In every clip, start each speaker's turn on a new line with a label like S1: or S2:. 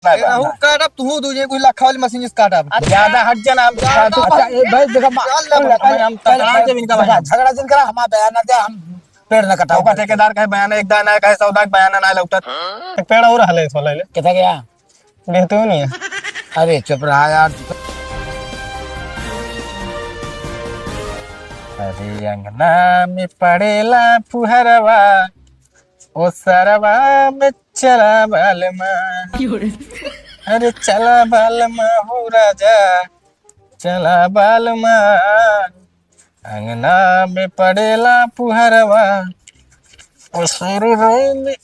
S1: रहू काट अब तू तुझे कोई लखा वाली मशीन से काट अब
S2: ज्यादा हट जाना हम
S3: अच्छा ए भाई देखो
S2: हम तकरार जमीन का बयान
S3: झगड़ा जिन करा हम बयान ना दे हम पेड़ ना कटाओ
S2: का ठेकेदार का बयान एक दाना का सौदा का बयान ना लौटत एक पेड़ और हले सोले ले
S3: किथा गया
S2: देखते हो नहीं है।
S3: अरे चुप रहा यार
S2: अरे अंगना में पड़ेला फुहरवा ओ सरवा में चला बालमा अरे चला बालमा हो राजा चला बालमा अंगना में पड़ेला फुहरवा ओ सरवा में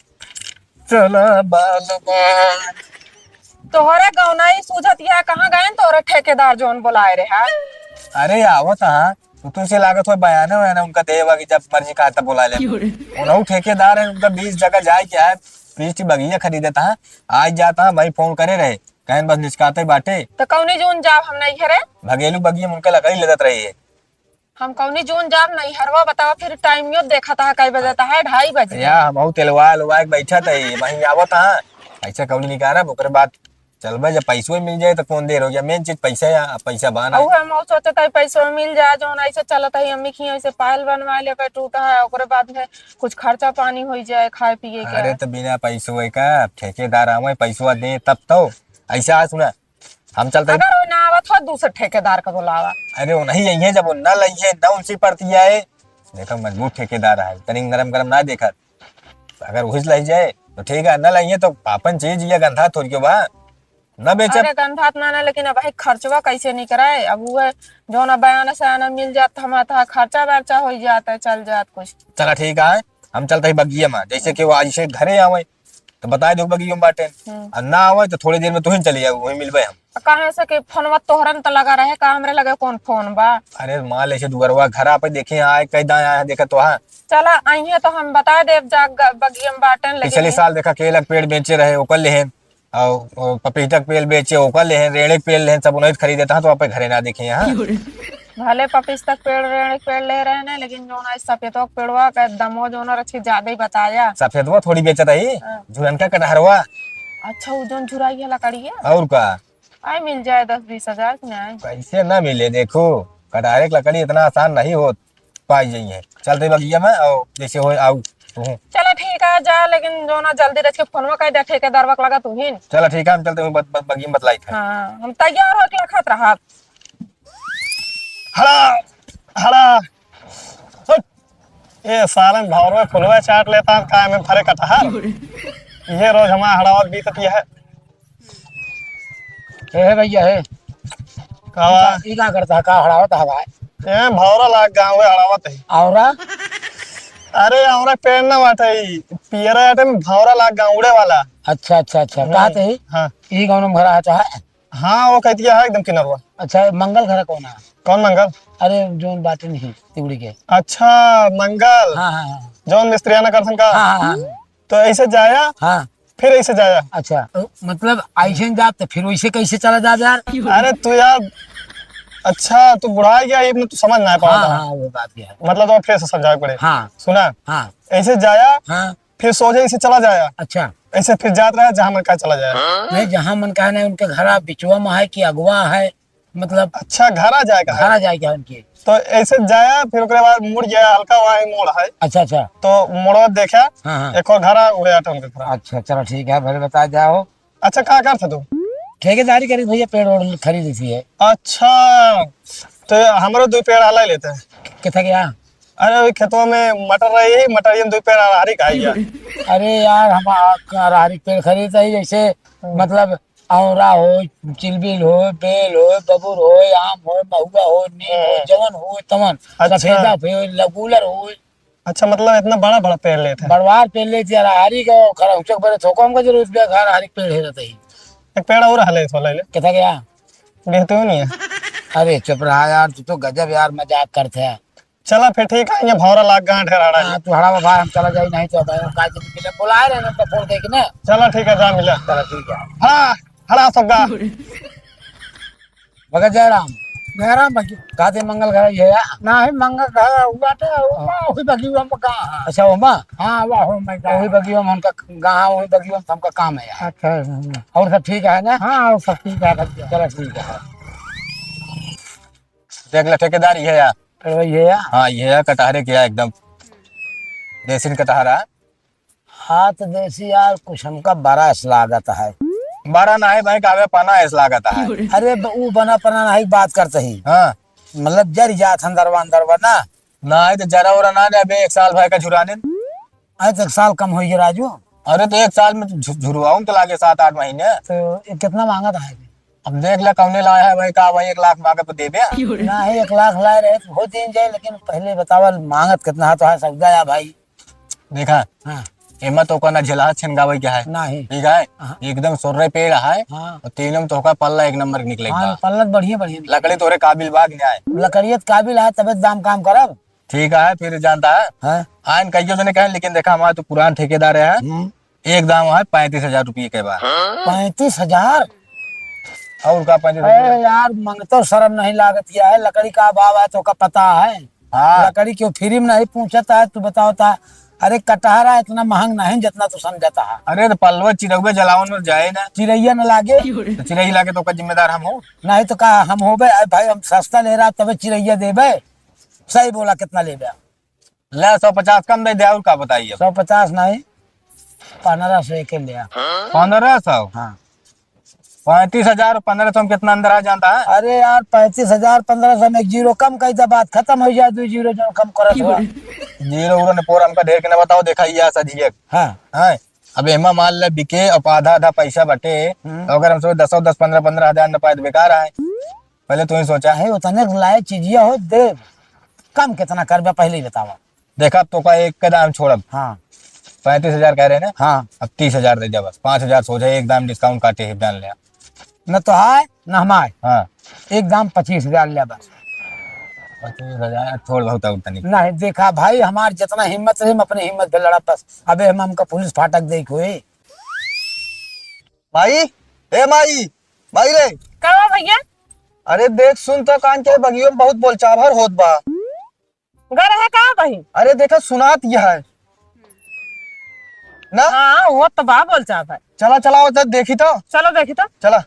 S2: चला बालमा।
S4: तोहरे गौना ही सूझत या कहाँ गए तोहरे ठेकेदार जोन बुलाए रहे हैं।
S2: अरे आवत हाँ तुझसे लागत हो बयान है ना उनका देवा की जब मर्जी का तब बुला ले उन्होंने ठेकेदार है उनका 20 जगह जाए क्या है 20 बगिया खरीदता है आज जाता है भाई फोन करे रहे कहीं बस निचकाते बाटे
S4: तो कौनी जोन जाब हम नहीं हरे
S2: भगेलू बगिया उनका लगा ही लेत रही है।
S4: हम कौनी जोन जाब नहीं हरवा बताओ फिर टाइम यो देखा था कई बजे है 2:30 बजे
S2: या हम तेलवा लुवा के बैठा था वही आवत हाँ ऐसा कौन निकाला ओकरे बाद चल भाई जब पैसों मिल जाए तो कौन देर हो गया मेन चीज पैसा या पैसा बना
S4: औ हम सोचत है पैसों मिल जाए जोन ऐसे चलत है अम्मी खी ऐसे पायल बनवा ले के टूटा है ओकरे बाद में कुछ खर्चा पानी हो जाए खाए पिए के।
S2: अरे तो बिना पैसों का ठेकेदार आवे पैसों दे तब तो ऐसा है सुना हम चलते
S4: अगर वो ना आवत हो दूसरे ठेकेदार का बुलावा।
S2: अरे वो नहीं आई है जब वो न लई है न उनसे पड़ती है देखो मजबूत ठेकेदार है तनी नरम गरम ना देखा अगर उस लई जाए तो ठीक है न लई है तो पापन चीज ये गंधा थोड़ी के बा न बेचे।
S4: अरे गंधात माना लेकिन अब भाई खर्चवा कैसे नहीं कराए अब वो जो ना बयान से आना मिल जाता हमारा खर्चा वर्चा हो जाता है चल जात कुछ।
S2: चला ठीक है हम चलते हैं बगिया में जैसे कि वो आज से घरे आवे तो बता दो बगिया में बाटे और ना आवे तो थोड़ी देर में तुम चली जाओ वही मिलबे हम
S4: कहे से कि फोनवा तोहरन तो लगा रहे का हमरे लगे कौन फोन बा।
S2: अरे माल ऐसे दुगरवा घर पे देखे आए कई दा आया देखा तो हाँ
S4: चला आइए तो हम बता दे जाग बगिया में बाटन लगे
S2: पिछले साल देखा केला के पेड़ बेचे रहे ओकर लेहन और पपीता के पेड़ बेचे ओकर लेहन रेड़े के पेड़ लेहन सब उन्हें खरीदे था तो आप घरे ना देखे यहाँ
S4: भले पपीता के पेड़ रेड़े के पेड़ ले रहे हैं लेकिन जो ना सफेदवा के पेड़वा का दमो जो ना रखी ज्यादा ही बताया
S2: सफेदवा थोड़ी बेचत है झुरनका कटहरवा।
S4: अच्छा वो जो झुराई है लकड़ी है
S2: और का
S4: आई मिल जाए 10-20 हजार की नहीं
S2: कैसे ना मिले देखो कटहरे की लकड़ी इतना आसान नहीं हो पाई जाइए चलते बगिया में और जैसे हो आऊ
S4: चलो ठीक है जा लेकिन जो ना जल्दी रच के फोनवा कह दे ठेकेदार वक लगा तू ही।
S2: चलो ठीक है हम चलते हैं बगिया में बतलाई थे।
S4: हाँ हम तैयार हो के रखत रहा
S2: हड़ा हड़ा ये सालन भावर में फुलवा चाट लेता काय में फरे कटहर ये रोज हमारा हड़ावत बीतती है
S3: ए भैया है
S2: कावा
S3: ई का करता का हड़ावत हवा
S2: ये भावरा लाग गांव में हड़ावत है
S3: औरा
S2: अरे हमरा पेड़ ना बाटे पियरा आटे में भावरा लाग गांव उड़े वाला।
S3: अच्छा अच्छा अच्छा कहते ही
S2: हाँ
S3: ई गांव में भरा है।
S2: हाँ वो कहती है एकदम किनरवा।
S3: अच्छा मंगल घर कौन है?
S2: कौन मंगल?
S3: अरे जो बाटे नहीं तिगड़ी के।
S2: अच्छा मंगल
S3: हाँ हाँ हाँ
S2: जौन मिस्त्रियाना करथन का
S3: हाँ हाँ
S2: तो ऐसे जाया
S3: हाँ
S2: फिर ऐसे जाया।
S3: अच्छा तो मतलब ऐसे जा तो फिर वैसे कैसे चला जा यार?
S2: अरे तू यार अच्छा तू बुढ़ा गया ये तू समझ ना पाया
S3: हाँ हाँ वो बात है
S2: मतलब तो फिर से समझाना पड़े।
S3: हाँ
S2: सुना
S3: हाँ
S2: ऐसे जाया
S3: हाँ
S2: फिर सोचे ऐसे चला जाया
S3: अच्छा
S2: ऐसे फिर जात रहा जहाँ मन का चला जाया।
S3: नहीं जहाँ मन का है उनके घर बिचुआ में है कि अगवा है मतलब
S2: अच्छा घर आ जाएगा
S3: घर आ जाएगा उनकी
S2: तो ऐसे जाया फिर उसके बाद मुड़ गया हल्का वहाँ मोड़ है
S3: अच्छा अच्छा
S2: तो मोड़वा देखा
S3: हाँ हाँ
S2: एक और घर आ उड़े आटे उनके घर।
S3: अच्छा चलो ठीक है भले बता जाओ।
S2: अच्छा कहाँ कर था तू?
S3: ठेकेदारी करी भैया पेड़ ओड़ खरीदी थी है।
S2: अच्छा तो हमारे 2 पेड़ हला लेते हैं
S3: कितना गया?
S2: अरे खेतों में मटर रही मटर 2 पेड़ हरी खाई गया।
S3: अरे यार हम हरी पेड़ खरीदते ही जैसे मतलब औरा हो चिलबिल हो बेल हो बबूर हो आम हो महुआ हो नीम हो जवन हो तमन सफेदा हो लगूलर हो।
S2: अच्छा मतलब इतना बड़ा बड़ा पेड़ लेते हैं।
S3: बड़वार पेड़ लेते यार हरी का खरा उचक बड़े थोकम का जरूरत भी घर हरी पेड़ है रहता ही।
S2: एक पेड़ और हले तो ले
S3: कितना गया?
S2: देखते हो नहीं है।
S3: अरे चुप रहा यार तू तो गजब यार मजाक करते हैं।
S2: चला फिर ठीक है ये भौरा लाग गांठ हराड़ा।
S3: हाँ तू हड़ा भाई हम चला जाए नहीं तो मिले बुलाए रहे ना फोन करके ना।
S2: चला ठीक है जा मिला।
S3: चलो ठीक है
S2: हाँ हरा सबका
S3: भगत जयराम गहरा बगी काते मंगल घर ये ना है मंगल घर बाटे वही बगी हम कहां अच्छा वो मां हां वाह मैं वही बगी हम उनका गांव वही बगी हम हमका काम है यार अच्छा और सब ठीक है ना हां और सब ठीक है चलो ठीक है
S2: देख ले ठेकेदार ये है यार
S3: तो ये है
S2: हाँ ये है कटहरे क्या एकदम देसी कटहरा
S3: हाथ देसी यार कुछ हमका बड़ा लागत है
S2: 12 ना है भाई कावे पाना ऐसा लागत है
S3: अरे वो बना पना नहीं बात करते ही
S2: हाँ
S3: मतलब जर जात अंदरवा ना
S2: ना है तो जरा और ना अबे 1 साल भाई का झुराने
S3: आज तक साल कम हो गया राजू
S2: अरे तो 1 साल में झुरवाऊं तो लागे 7-8 महीने
S3: तो ये कितना मांगा था
S2: अब देख ले कौने लाया है भाई का भाई 1 लाख मांगे तो दे दे
S3: ना है 1 लाख लाए रहे तो हो दिन जाए लेकिन पहले बतावल मांगत कितना है तो है सौदा या भाई
S2: देखा
S3: हाँ
S2: एमा तो का ना झला छिनगावे क्या है
S3: नहीं
S2: ठीक है एकदम सोर्रे पेड़ है
S3: हाँ
S2: और तीनों में तो का पल्ला 1 नंबर निकलेगा
S3: हाँ पल्लत बढ़िया बढ़िया
S2: लकड़ी तोरे काबिल बाग नहीं आए
S3: लकड़ियत काबिल है तबे दाम काम करब
S2: ठीक है फिर जानता है
S3: हाँ
S2: आन कहियो ने कहे लेकिन देखा हमारा तो पुरान ठेकेदार है एक दाम है 35,000 रुपये के बाद
S3: 35,000
S2: और का 35,000
S3: अरे यार मंगतो शर्म नहीं लागत किया है लकड़ी का अभाव है तो का पता है
S2: हाँ
S3: लकड़ी क्यों फ्री में नहीं पूछता है तू बताओ था अरे कटहरा इतना महंग नहीं जितना तू समझता है
S2: अरे तो पलवा चिरौबे जलावन में जाए ना
S3: चिड़ैया न लागे
S2: तो चिरई लाके तो का जिम्मेदार हम हो
S3: नहीं तो का हम होबे भाई हम सस्ता ले रहा तबे चिड़ैया देबे सही बोला कितना लेबे
S2: ले 150 कम दे दे और का बताइए
S3: 150 नहीं 1500 एक ले
S2: 1500
S3: हाँ
S2: 35,000 1500 में कितना अंदर आ जाता है
S3: अरे यार 35,000 1500 में 1 जीरो कम कई तो बात खत्म हो जाए 2 जीरो जो कम करत हुआ
S2: जीरो उरो ने पोर हमका ढेर के ना बताओ देखा ये सजिए
S3: हाँ
S2: है अब एमा मान ले बिके और आधा आधा पैसा बटे तो अगर हम सोचे 10 15 हजार न पाए तो बेकार है पहले तू ही सोचा
S3: है उतने लाए चीजिया हो दे कम कितना करबे पहले ही बतावा
S2: देखा तो का एक का दाम छोड़ब
S3: हाँ
S2: 35,000 कह रहे ना
S3: हाँ
S2: अब 30,000 दे दे बस 5,000 सोचा एक दाम डिस्काउंट काटे ही जान लिया
S3: न तो है न हमारे
S2: हाँ
S3: एक दाम 25,000 ले बस
S2: 25,000 छोड़ बहुत उतना नहीं
S3: नहीं देखा भाई हमार जितना हिम्मत है हम अपने हिम्मत पे लड़ा बस अबे हम हमका पुलिस फाटक देखो
S1: माई ए माई रे
S4: का भैया
S1: अरे देख सुन तो कान के बगियों में बहुत बोलचाभर होत बा
S4: घर है का भाई
S1: अरे देखा सुनात यह है ना
S4: हाँ वो तो बा बोल चाहता है
S1: चला चला वो जब देखी तो
S4: चलो देखी तो
S1: चला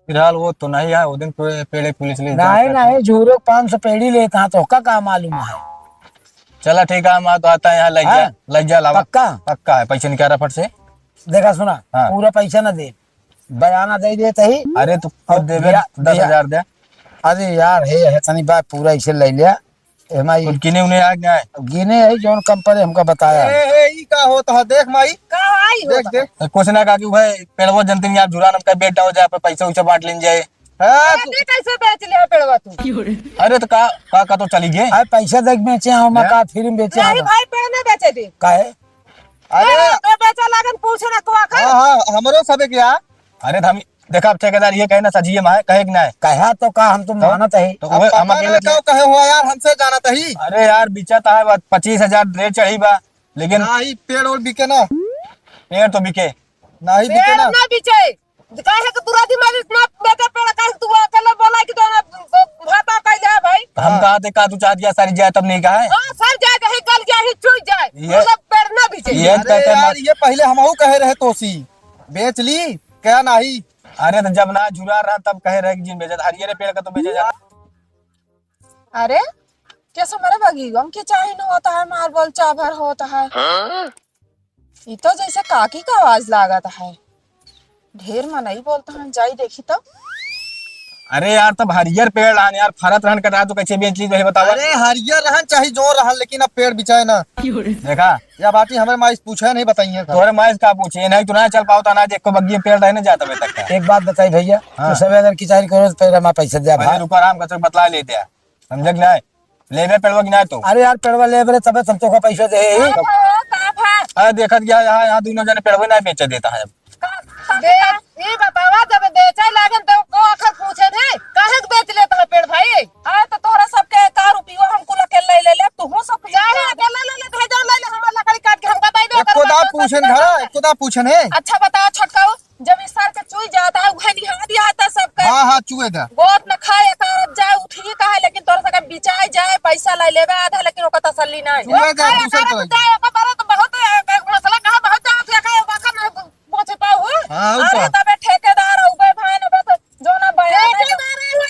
S2: फिलहाल वो तो नहीं है वो दिन पेड़े पुलिस ले
S3: नहीं नहीं झूरो 500 पेड़ी लेता है तो का मालूम है
S2: चला ठीक है हम तो आता है यहाँ
S3: हाँ?
S2: लज्जा लावा
S3: पक्का
S2: पक्का है पैसे निकाल फट से
S3: देखा सुना
S2: हाँ।
S3: पूरा पैसा न दे बयाना दे देते ही
S2: अरे तू खुद दे दे 10,000 दे
S3: अरे यार है तनी बात पूरा इसे ले लिया हमारी
S2: खुद किने उन्हें आ गया है
S3: गिने है जोन कंपनी हमका बताया
S1: ए ई का होता है देख माई
S4: का आई हो
S1: देख देख
S2: कुछ ना कहा कि भाई पेड़वो जनती यार जुरा नम का बेटा हो जाए पैसा उसे बांट लेन जाए
S1: हाँ,
S4: अरे कैसे बेच लिया पेड़वा तू
S2: अरे तो का तो चली गए
S3: अरे पैसा देख बेचे हम का फिर बेचे
S4: नहीं भाई पेड़ नहीं बेचे थे
S3: काहे
S1: अरे
S4: बेचा लागन पूछे ना कुआ का
S1: हाँ हाँ हमरो सबे क्या
S2: अरे तो हम देखा अब ठेकेदार ये कहे ना सजिए में कहे कि ना है
S3: कहा तो का हम तो मानत है
S2: तो वो हम अकेले थे।
S1: कहे हुआ यार हमसे जाना तही
S2: अरे यार बिचा था 25,000 रेट चढ़ी बा लेकिन
S1: नहीं पेड़ और बिके ना
S2: पेड़ तो बिके
S1: नहीं बिके
S4: पेड़
S1: ना
S4: ना बिचे काहे के पूरा दिमाग इतना बेचा पेड़ काहे तू अकेले बोला कि तो भाता कह जा भाई
S2: तो हम कहा थे का तू चाह दिया सारी जाए तब नहीं कहा है
S4: हां सर जाए कहीं गल जाए चुई जाए
S2: ये-
S4: मतलब पेड़ ना बिचे
S2: ये
S1: अरे यार ये पहले हमहू कहे रहे तोसी बेच ली क्या नहीं
S2: अरे तो जब ना झुरा रहा तब कहे रहे कि जिन बेचा हरियर पेड़ का तो बेचा जाता
S4: अरे कैसे मेरे बगीगम के चाहे न होता है मार्बल चाभर होता है ये तो जैसे काकी का आवाज लागत है ढेर में नहीं बोलता है जाई देखी तो
S2: अरे यार तब हरियर पेड़ रहन यार फरत रहन कटा तो कैसे बेच ली बतावा
S1: अरे हरियर रहन चाहे जो रहन लेकिन अब पेड़ बिचाए ना
S2: देखा
S1: या बाटी हमें माई पूछे नहीं बताइए
S2: तोरे माइस का पूछे नहीं तू ना चल पाओ ना देखो बग्गी पेड़ रहने जाता तक का
S3: एक बात बताई भैया
S2: हाँ।
S3: तो सब अगर किचारी करो तो पहले मैं पैसा दे
S2: पहले रुको आराम कर बतला लेते हैं समझ कि नहीं लेवे पेड़वा कि नहीं तो
S3: अरे यार पेड़वा ले बरे तबे तुम तो का पैसा दे ही
S2: अरे देखत गया यहाँ दोनों जने पेड़वा नहीं बेच देता है
S4: ये बतावा जब बेचे लागन तो को आखिर पूछे थे काहे के बेच लेता है पेड़ भाई आ तो तोरा सबके का रुपया हमको लके ले ले तू हो सब जाए अकेला ले ले जा ले ले हम लकड़ी काट के हम बताई दे
S1: खुदा पूछन घर खुदा पूछन है
S4: अच्छा बताओ छटकाओ जब इस साल के चुई जाता है वह निहा दिया था सबके
S1: हाँ हाँ चूहे था
S4: गोत न
S1: पूरा जा दूसरे तो
S4: बहुत मसला कहा बहुत पहुंचे पाऊ
S1: हाँ, वो
S4: अरे
S1: तो।
S4: तबे ठेकेदार उबे भाई ने बस जो ना बयान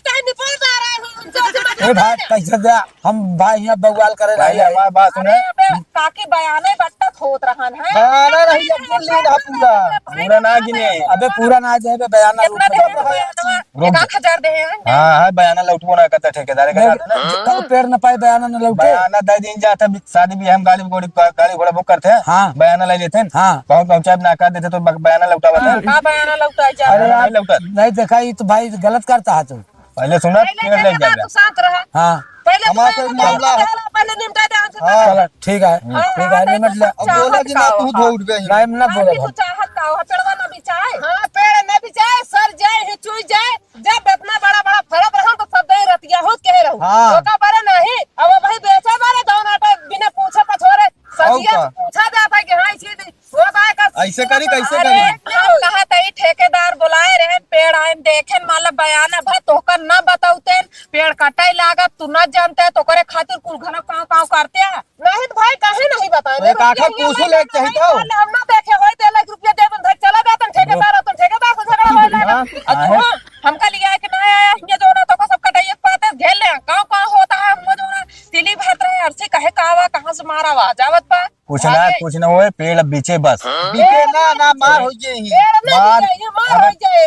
S4: कहीं निपल जा रहा
S3: ए भाई कैसे दे हम भाई यहाँ बवाल करे
S2: भाई
S3: रहे
S2: हमारी बात सुने
S4: अरे काकी बयाने बट्टा होत रहन है
S1: बयाना नहीं अब बोल ली ना पूरा
S2: पूरा ना गिने।
S3: अबे पूरा ना जाए बे बयान
S4: कितना दे बयानवा 1000 दे हैं
S2: हाँ हाँ बयाना लौटबो ना करता ठेकेदार के साथ ना।
S3: कल पेड़ न पाए बयान न लौटे
S2: बयाना दे दिन जाता शादी भी हम गाड़ी घोड़ा बुक करते हैं
S3: हाँ।
S2: बयाना ले लेते हैं
S3: हाँ।
S2: पहुंचा ना कर देते तो बयाना लौटावा था
S4: का बयाना लौटा जा
S3: अरे यार
S2: नहीं लौटा
S3: नहीं देखा ये तो भाई गलत करता है तू।
S2: पहले सुना पेड़ ले जा
S4: तू शांत रहा
S3: हाँ
S4: पहले
S1: हमारा कोई मामला है।
S4: पहले निपटा दे हमसे
S1: हाँ।
S3: चलो ठीक है निमट ले
S1: अब बोला कि ना तू धो उठ गई
S3: नहीं ना बोले
S4: तू चाहत का हो पेड़वा ना बिचाए हां पेड़ ना बिचाए सर जाए हिचुई जाए जब इतना बड़ा बड़ा फरक रहा तो सब दे रतिया होत कहे रहू
S1: हाँ।
S4: ओका बारे नहीं अब भाई बेचे बारे दोन आटा बिना पूछे पछोरे सजिया
S1: का?
S4: पूछा जाता कि हां इसी वो बाय का
S1: ऐसे करी कैसे
S4: अरे,
S1: करी
S4: हम कहा तई ठेकेदार बुलाए रहे पेड़ आए देखे माला बयान भा तोकर न बताउते पेड़ कटाई लागत तू न जानते तो करे खातिर कुल घना काव करते हैं नहीं तो भाई काहे नहीं बताए
S1: एक आखिर पूछो ले चाहिए तो
S4: हम ना देखे होय ते लाख रुपया दे बंध चला जातन ठेकेदार तो ठेकेदार से झगड़ा होय लगा हमका लिया है कि ना आया ये जो ना तो को सब कटाई एक पाते घेर ले गांव होता है हम जो ना तिली भात रहे अरसे कहे कावा कहां से मारा वा जावत पा
S2: पूछना हो पेड़ अब बीचे बस
S1: बिके ना मार हो गई
S2: मार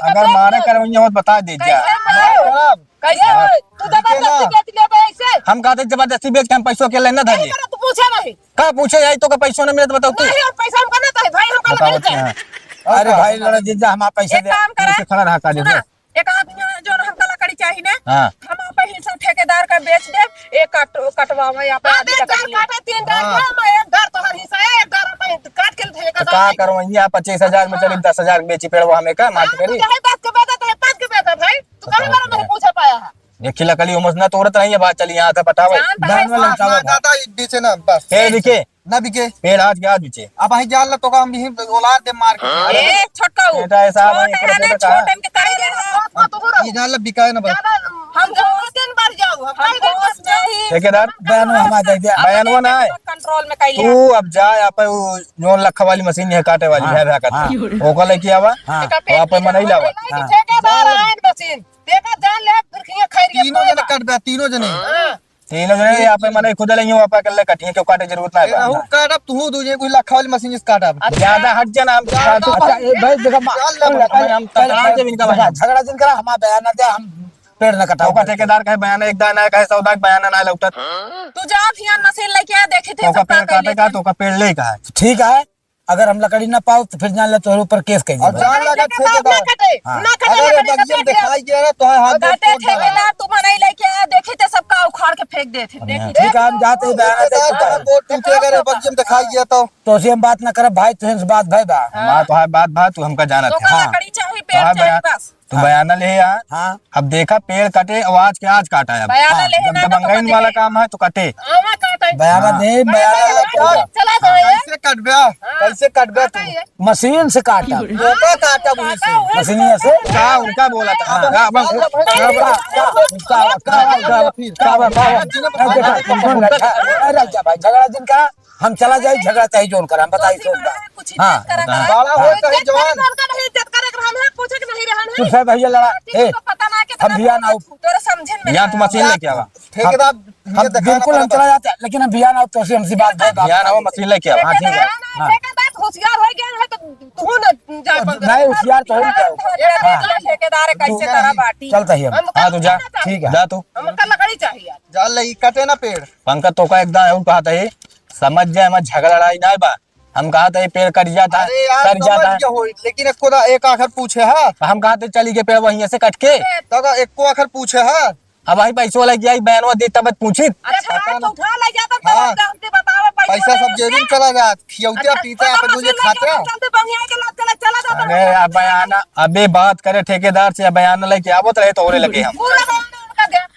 S2: अगर मारे कर मत बता दीजिए
S4: कैसे तू जबरदस्ती बेच ले बे ऐसे
S2: हम कहते जबरदस्ती बेच के हम पैसों के लेना धरिए
S4: तू पूछे नहीं
S2: का पूछे जाए तो का पैसों ने मिले तो बताओ तू
S4: नहीं और पैसा हम करना था भाई हम कल
S2: बताओ
S4: मिलते हैं
S3: अरे भाई लड़ा जिंदा हम पैसे
S4: एक
S3: दे
S4: काम करा
S2: ऐसे खड़ा रहा का दे
S4: सुना, एक आदमी है जो हमका लकड़ी चाहिए ना
S2: हाँ।
S4: हम आप हिस्सा ठेकेदार का बेच दे एक कटवावा या पे आदमी काटे 3 डाल मैं एक डर तो हिस्सा है एक डर मैं काट के
S2: तो
S4: ठेकेदार
S2: का करो यहाँ 25,000 में चली 10,000 बेची पेड़ वो हमें का मार्केट करी
S4: चाहे 10 के बेटा तो 5 के बेटा भाई तू कहीं बार नहीं पूछा पाया है
S2: देखी लकड़ी उमस ना तोड़त नहीं है बात चली यहाँ था पटावा
S4: जानता है
S3: दान वाला
S4: साहब।
S3: चावल
S1: दादा बीचे ना बस
S2: पेड़ बिके
S1: ना बिके
S2: पेड़ आज के आज बिचे
S1: अब અહીં जान ला तो का हम भी औलाद दे मार के
S4: ए छोटका वो
S2: बेटा ऐसा है,
S4: छोटे
S2: एक
S4: है ना
S2: रुपये का।
S4: छोटे के करे दे
S1: ये जान ला बिकाए ना बस
S4: हम दोस्त दिन बार जाओ हम दोस्त नहीं
S2: ठेकेदार
S3: बयान हमारा दे दिया
S2: बयानवा ना है
S4: कंट्रोल में कैलिया
S2: तू अब जा यहाँ पे जो लखा वाली मशीन है काटे वाली है भैया ओका लेके आवा
S3: हाँ।
S2: वहाँ पे मन नहीं लावा
S4: ठेकेदार आइन मशीन देखा जान ले फिर खिया खैरियत
S1: तीनों जने कट बे तीनों जने
S2: तीनों जने यहाँ पे मन खुद लेंगे वहाँ पे कर ले कटिए क्यों काटे जरूरत ना
S1: रहू
S2: है
S1: काट अब तू तुझे कोई लखा वाली मशीन इस काट अब
S2: ज्यादा हट जाना हम
S3: अच्छा ए भाई देखा
S2: हम तकरार से भी इनका बयान
S3: झगड़ा जिन करा हमारा बयान ना दे हम पेड़ न कटाओ
S2: ओका ठेकेदार का बयान एक दाना है कहे सौदा का बयान ना लौटत
S4: तू जा फिर मशीन लेके आ देखे थे
S2: ओका
S4: सब
S2: पेड़
S4: का
S2: काटे का तो ओका पेड़ ले का है
S3: ठीक है अगर हम लकड़ी ना पाओ तो फिर जान ले तोहरे ऊपर केस कर
S1: और जान लगा ठेकेदार
S4: ना कटे
S1: अगर ये
S4: लकड़ी
S1: बच्चे
S4: का
S1: दिखाई गया ना तो हाथ दे
S4: काटे ठेकेदार तू मनाई लेके आ देखे थे सबका उखाड़ के फेंक देते देखी
S3: ठीक है हम जाते ही बयान दे चुका है।
S1: टूटे अगर बच्चे दिखाई गया तो
S3: से हम बात ना करे भाई तुझे बात भाई बा
S2: बात है बात तू हमका जाना
S4: तो
S2: था
S4: का लकड़ी चाहिए पेड़
S2: हाँ,
S4: चाहिए
S2: बयान-
S4: बस
S2: तू बयाना ले आ
S3: हाँ
S2: अब देखा पेड़ कटे आवाज के आज काटा है अब
S4: बयाना ले
S2: जब
S4: ना तो
S2: दबंगइन
S4: कटे।
S2: वाला काम है तो कटे
S4: आवा काटे
S3: बयान दे बयान
S4: चला जाए
S1: कैसे कट गया कैसे कट गया तू
S3: मशीन से काटा
S1: धोखा काटा मुझे से
S3: मशीनिया से
S2: का उनका बोला था हाँ, हाँ,
S3: भाई झगड़ा जिनका हम चला जाए झगड़ा चाहिए जोन कर हम बताइए जोन का
S4: कुछ
S3: हाँ,
S4: इज्जत करा
S2: हाँ,
S1: बाला हो चाहे जवान
S4: नहीं इज्जत करे हम है पूछे कि नहीं रहन
S3: तू
S4: है
S3: सब भैया लड़ा ए
S4: पता ना के
S3: हम भिया ना
S4: तोरे समझे में
S2: यहाँ तू मशीन लेके आवा
S1: ठेकेदार
S3: हम बिल्कुल हम चला जाते हैं, लेकिन हम भिया ना तो से हमसे बात भाई
S2: यहाँ ना वो मशीन लेके आवा
S3: हाँ, ठीक है। हाँ।
S4: ठेकेदार होशियार हो गया है तो तू न जा बंद
S3: नहीं होशियार तो हो ही जाओ
S4: ठेकेदार कैसे करा बाटी
S3: चलता ही हम
S2: हाँ तू जा
S3: ठीक है
S2: जा तू
S4: हमका लकड़ी चाहिए
S1: जान ले कटे ना पेड़
S2: पंकज तो का एकदम એવું कहा था समझ जाए मैं झगड़ा लड़ाई ना बा हम कहा था ये पेड़ कट जाता है
S1: अरे यार
S2: कट जाता
S1: समझ
S2: है
S1: गया हो लेकिन एक को एक आखिर पूछे है
S2: हम कहा थे चली के पेड़ वहीं से कट के
S1: तब एक को आखिर पूछे है
S2: अब भाई पैसों लग गया बयानवा दे तब पूछी
S4: अच्छा तो उठा ले जाता
S1: हाँ।
S4: तो हमसे बतावे
S1: पैसा सब जेबी में चला जाए खियौते पीते आप दूजे खाते
S4: चलते बंगिया के लात चला चला जाता
S2: अरे अब बयाना अबे बात करे ठेकेदार से बयान लेके आवत रहे तो होने लगे हम
S4: पूरा उनका गया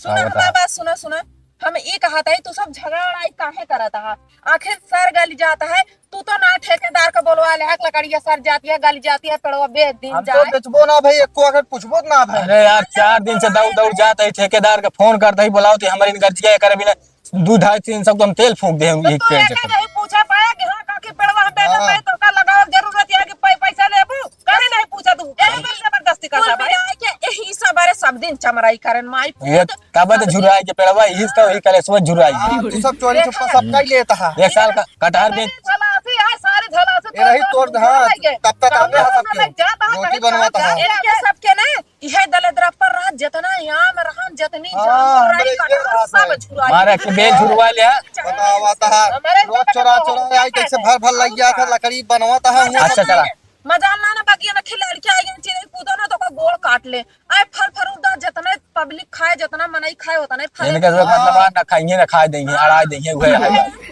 S4: सुना
S2: हाँ, बता।
S4: हमारी बात सुना सुना हम ये कहा था तू सब झगड़ा लड़ाई काहे करता है आखिर सर गली जाता है तू तो ना ठेकेदार का बोलवा ले लकड़िया सर जाती है गली जाती है पेड़वा बेच दिन
S1: हम तो
S4: जाए
S1: बेचबो ना भाई एक को आखिर पूछबो ना भाई
S2: अरे यार 4 दिन से दौड़ दौड़ जाता है ठेकेदार का फोन करता ही बुलाओ तो हमारी गर्जिया करे बिना दो 2.5-3 सब हम तेल फूक दे
S4: तो
S2: एक
S4: तू
S2: पेड़
S4: एक
S2: के।
S4: नहीं पूछा पाया कि हाँ काकी पेड़वा हम बेटे
S1: हाँ।
S4: पे तो का लगाओ जरूरत है कि पैसा लेबू करे नहीं पूछा तू यही में जबरदस्ती करता भाई के यही सब बारे सब दिन चमराई करन माई
S2: ये तब तो झुराई के पेड़वा इस तो ही करे सब झुराई।
S1: हाँ, तू सब चोरी छुपा सबका ही लेता है।
S2: एक साल का कटहर बेच
S4: झलासी है सारी झलासी
S1: ये रही तोड़ हाँ तब तक आते हैं सबके रोटी बनवाता है।
S4: इनके सबके ना यह दलदरा पर रहा जितना यहाँ में रहा जितनी
S1: हाँ,
S4: झुराई
S1: हमरे
S4: कटहर
S1: ये
S4: सब
S1: बात
S4: झुराई
S2: मारा के बेल झुरवा लिया।
S1: बताओ आता है रोज चोरा चोरा आई कैसे भर भर लग गया था लकड़ी बनवाता है।
S2: अच्छा चला
S4: मजाल ना बगिया में खिलाड़ी के आई चिड़ै कूदो ना तो का गोल काट ले आए फल फरूदा जितना पब्लिक खाए जितना मनई खाए उतना ही फल
S2: इनके सब मतलब ना खाएंगे ना खा देंगे अड़ा देंगे वही है।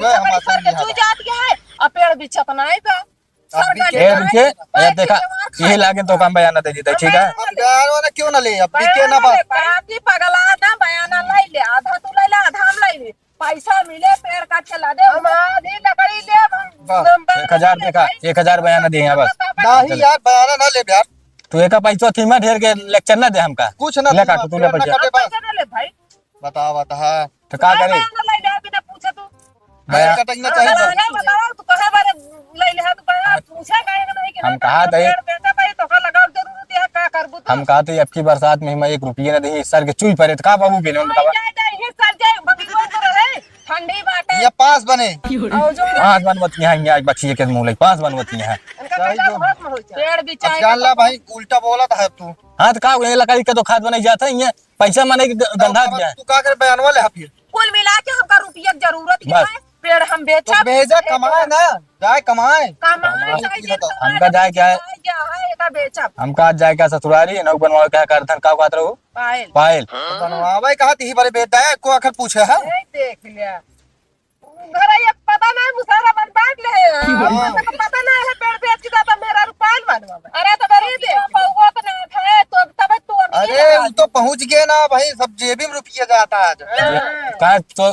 S1: वह हमारा
S4: के चुई जात के है आ पेड़ भी छतना है बा
S2: ये रुके ये देखा यही लागे तो काम बयान दे देता ठीक है।
S1: यार ना क्यों ना ले अब बिके ना बात
S4: आपकी पगला ना बयाना लाई ले आधा तू ले ले आधा हम लाई ले पैसा मिले पेड़ काट के ला दे हम आधी लकड़ी ले
S2: 1000 देखा 1000 बयान दे यहाँ बस।
S1: नहीं यार बयाना ना ले यार
S2: तू एक पैसा थी मैं ढेर के लेक्चर ना दे हमका
S1: कुछ ना
S2: ले काट तू ले पैसा
S4: पैसा ना ले भाई
S1: बताओ बता है
S2: तो का करे
S4: बयाना लाई ले बिना पूछे तू
S1: बयान कटना चाहिए
S4: नहीं बताओ तू कहे बारे ले ले तू कहे पूछे काहे नहीं कि
S2: हम कहा था ये-
S4: बेटा भाई तो का लगाओ जरूरत है का करबू तो
S2: हम कहा थे अब की बरसात में हम 1 रुपये ना दे इस सर के चुई पड़े तो का बाबू के ने बतावा
S4: ठंडी बाटे
S1: ये पास बने
S4: और जो
S2: 5 बनवती हैं यहाँ बच्ची के मुंह लग 5 बनवती हैं।
S4: पेड़ भी
S1: अब
S4: चाहिए
S1: जान ला भाई उल्टा बोला था तू
S2: हाँ तो का ये लकड़ी का तो खाद बनाई जाता है ये पैसा माने के गंधा दिया है।
S1: तू का कर बयानवा ले फिर
S4: कुल मिला के हमका रुपया की जरूरत
S2: बस।
S4: है पेड़ हम
S1: तो
S4: बेचा
S1: भेजा कमाए ना जाए कमाए
S4: कमाए चाहिए
S2: हमका जाए क्या है?
S4: का बेचा
S2: हमका आज जाए क्या ससुरारी नौ बनवा क्या करथन का खात रहो
S4: पायल
S2: पायल
S1: बनवावे कहा थी बड़े बेटा है को आखिर पूछे है
S4: देख लिया घर ये पता नहीं मुसारा बन बांट ले तो पता नहीं है पेड़ बेच के दाता मेरा रुपया बनवा अरे तो बड़ी दे पौगो तो नहीं है तो तब तू
S1: अरे वो तो पहुंच गए ना भाई सब जेबी में रुपया जाता है आज
S2: का तो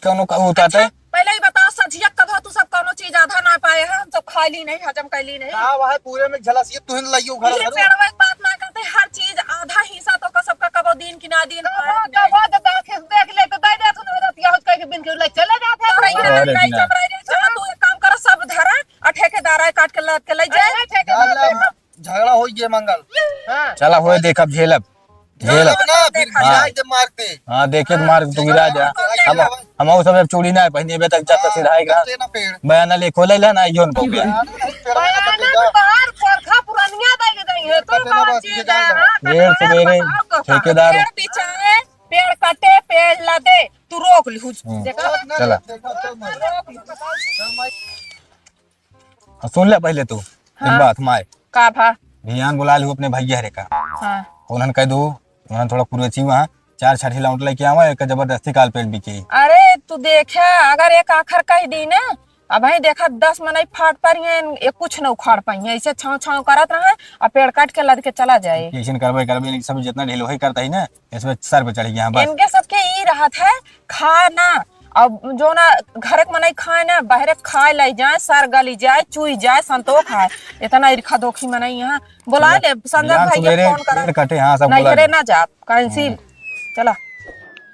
S2: कोनो का उठाते हैं।
S4: पहले ही बताओ सजिया कब तू सब कोनो चीज आधा ना पाए है हम सब खाली नहीं हजम कैली नहीं
S1: हाँ वह पूरे में झलसिए तू हिन लाइयो घर
S4: ये
S1: घर
S4: पेड़वा एक बात ना करते हर चीज आधा हिस्सा तो का सबका कबो दिन की ना दिन देख ले तो दे दे तू रतिया हो कह के बिन के ले चले जाते
S2: अरे
S4: नहीं
S2: बिना।
S4: चल रही तू एक काम कर सब धरा और ठेकेदार काट के लाद के ले जाए
S1: जान ला, झगड़ा हो गया मंगल
S4: हां
S2: चला होए देखब झेलब झेलब
S1: ना फिर गिराए जब मारते
S2: हाँ देखे तो मार तू गिरा जा हम सब चूड़ी ना पहने बे तक जब तक सिधाएगा
S1: कटे ना पेड़
S2: बयान ले खोले ला ना योन पौ गया
S1: पेड़ में कटे
S4: बयाना
S1: जा
S4: बाहर चरखा पुरानिया दे गई है तो कौन चीज है
S2: पेड़ सवेरे ठेकेदार
S4: पेड़ बिचारे पेड़ काटे पेड़ लादे तू रोक ली देखा
S2: चला सुन ले पहले तू एक बात माए
S4: का भा
S2: भियान बुला लियो अपने भैया रे का
S4: हां
S2: उन्हन कह दो उन्हन थोड़ा कुरची वहां 4 छठी लाउंट लेके आवा एक जबरदस्ती काल पेड़ बिके
S4: अरे तू देखे अगर एक आखर कह दी ना अब भाई देखा 10 मनई फाट पर ये कुछ न उखाड़ पाई ऐसे छाव छाव करत रहे और पेड़ काट के लद के चला जाए
S2: ऐसे करबे लेकिन सब जितना ढीलो ही करता ही ना इसमें सर पे चढ़ गया बस
S4: इनके सबके ई रहत है खाना अब जो ना घर के मनई खाए ना बाहर खाए ले जाए सर गली जाए चुई जाए संतोख है इतना ईर्खा दोखी मनई यहाँ बुला ले संजय
S2: भियान
S4: भाई
S2: सवेरे
S4: फोन कर
S2: पेड़ कटे हाँ सब
S4: नहीं
S2: बुला
S4: करे
S2: ले।
S4: ना जा कैंसिल चला